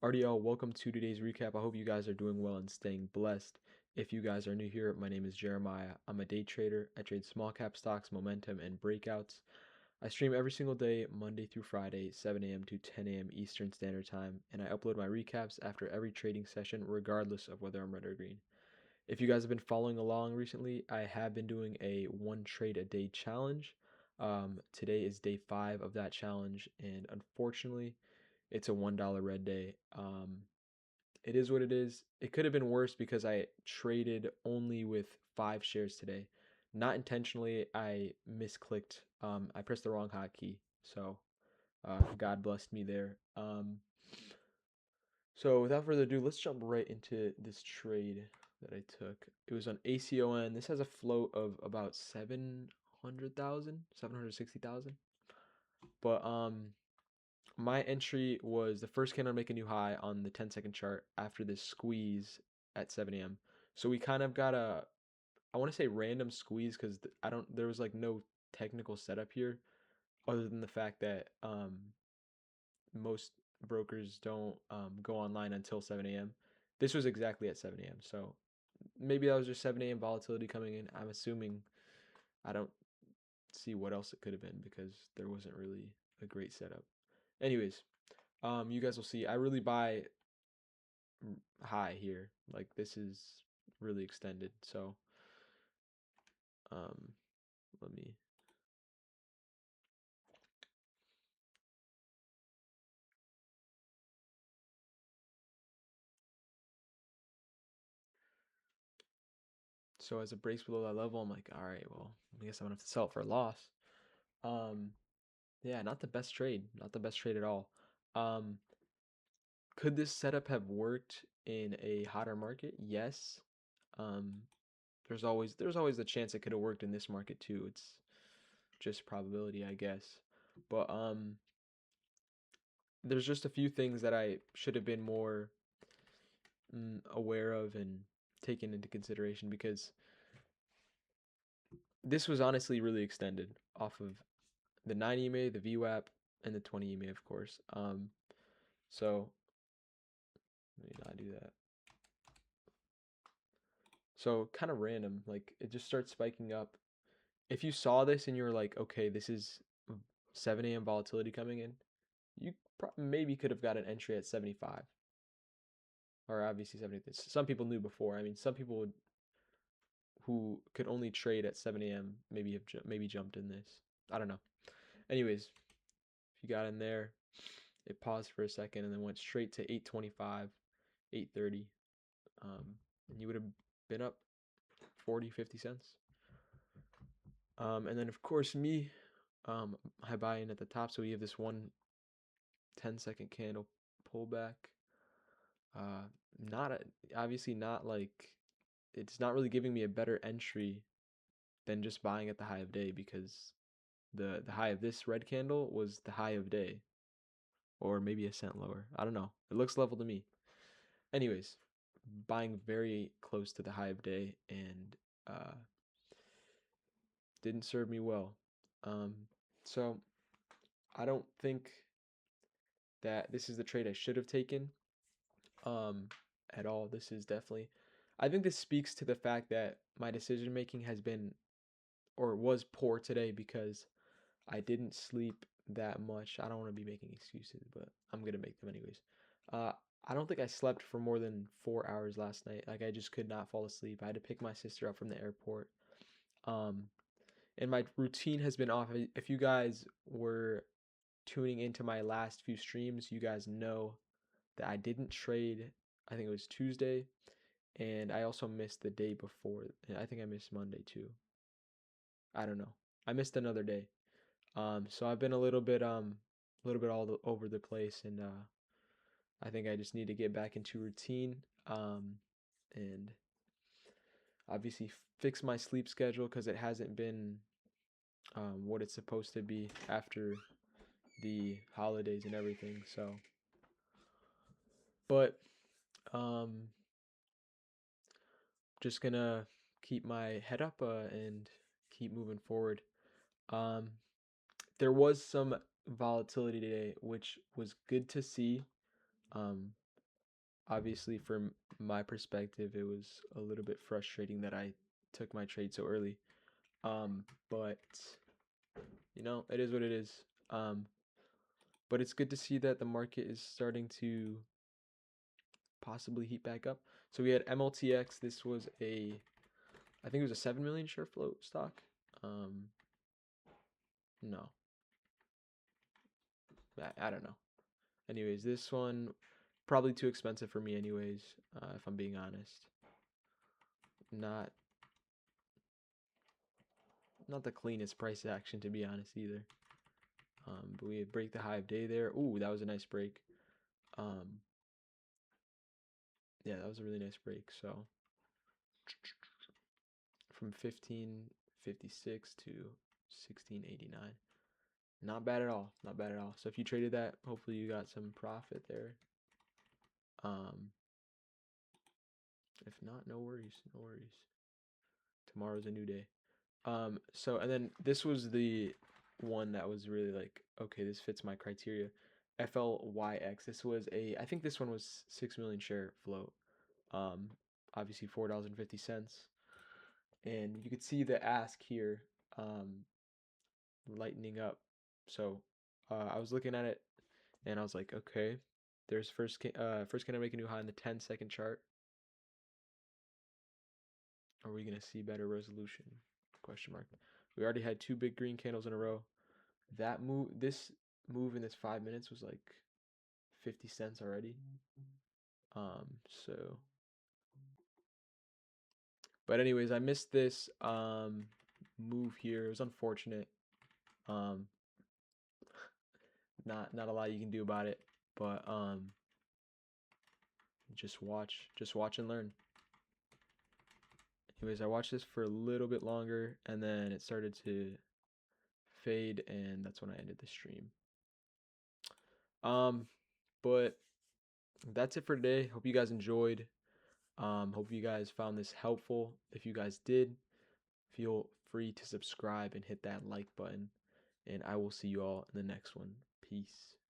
Alrighty, y'all, welcome to today's recap. I hope you guys are doing well and staying blessed. If you guys are new here, my name is Jeremiah. I'm a day trader. I trade small cap stocks, momentum, and breakouts. I stream every single day, Monday through Friday, 7 a.m. to 10 a.m. Eastern Standard Time, and I upload my recaps after every trading session, regardless of whether I'm red or green. If you guys have been following along recently, I have been doing a one trade a day challenge. Today is day 5 of that challenge, and unfortunately, it's a $1 red day. It is what it is. It could have been worse because I traded only with 5 shares today. Not intentionally, I misclicked. I pressed the wrong hotkey. So God blessed me there. So without further ado, let's jump right into this trade that I took. It was on ACON. This has a float of about 700,000, 760,000. But my entry was the first candle to make a new high on the 10-second chart after this squeeze at 7 a.m. So we kind of got a, I want to say random squeeze because I don't, there was like no technical setup here other than the fact that most brokers don't go online until 7 a.m. This was exactly at 7 a.m. So maybe that was just 7 a.m. volatility coming in. I'm assuming. I don't see what else it could have been because there wasn't really a great setup. Anyways, you guys will see. I really buy high here. Like this is really extended. So um, let me. So as it breaks below that level, I'm like, all right, well, I guess I'm gonna have to sell it for a loss. Um, yeah, not the best trade. Not the best trade at all. Um, could this setup have worked in a hotter market? Yes. Um, there's always the chance it could have worked in this market too. It's just probability, I guess. But there's just a few things that I should have been more aware of and taken into consideration because this was honestly really extended off of the 9 EMA, the VWAP, and the 20 EMA, of course. So let me not do that. So kind of random, like it just starts spiking up. If you saw this and you were like, okay, this is 7 a.m. volatility coming in, you maybe could have got an entry at 75, or obviously 70. Some people knew before. I mean, some people who could only trade at 7 a.m. maybe have maybe jumped in this. I don't know. Anyways, if you got in there, it paused for a second and then went straight to 825, 830, and you would have been up 40, 50 cents. And then of course me, I buy in at the top, so we have this one 10-second candle pullback. Not a, obviously not like it's not really giving me a better entry than just buying at the high of day because the high of this red candle was the high of day, or maybe a cent lower. I don't know. It looks level to me. Anyways, buying very close to the high of day and uh, didn't serve me well. Um, so I don't think that this is the trade I should have taken um, at all. This is definitely, I think this speaks to the fact that my decision making has been or was poor today because I didn't sleep that much. I don't want to be making excuses, but I'm gonna make them anyways. Uh, I don't think I slept for more than 4 hours last night. Like I just could not fall asleep. I had to pick my sister up from the airport. Um, and my routine has been off. If you guys were tuning into my last few streams, you guys know that I didn't trade. I think it was Tuesday, and I also missed the day before. I think I missed Monday too. I don't know. I missed another day. So I've been a little bit over the place, and I think I just need to get back into routine, and obviously fix my sleep schedule because it hasn't been what it's supposed to be after the holidays and everything. So, but um, just gonna keep my head up and keep moving forward. Um, there was some volatility today, which was good to see. obviously from my perspective, it was a little bit frustrating that I took my trade so early. But it is what it is. But it's good to see that the market is starting to possibly heat back up. So we had MLTX. This was I think it was a 7 million share float stock. No, I don't know. Anyways, this one probably too expensive for me anyways, if I'm being honest. Not not the cleanest price action to be honest either. But we break the high of day there. Ooh, that was a nice break. Um, yeah, that was a really nice break. So from 1556 to 1689. Not bad at all. Not bad at all. So if you traded that, hopefully you got some profit there. Um, if not, no worries. No worries. Tomorrow's a new day. So and then this was the one that was really like, okay, this fits my criteria. FLYX. This was I think this one was 6 million share float. Um, obviously $4.50. And you could see the ask here, lightening up. So I was looking at it and I was like, okay, there's first can I make a new high in the 10-second chart? Are we gonna see better resolution? Question mark. We already had two big green candles in a row. This move in this 5 minutes was like 50 cents already. So, but anyways, I missed this move here. It was unfortunate. Um, not a lot you can do about it, but just watch and learn. Anyways, I watched this for a little bit longer and then it started to fade and that's when I ended the stream. But that's it for today. Hope you guys enjoyed. Hope you guys found this helpful. If you guys did, feel free to subscribe and hit that like button. And I will see you all in the next one. Peace.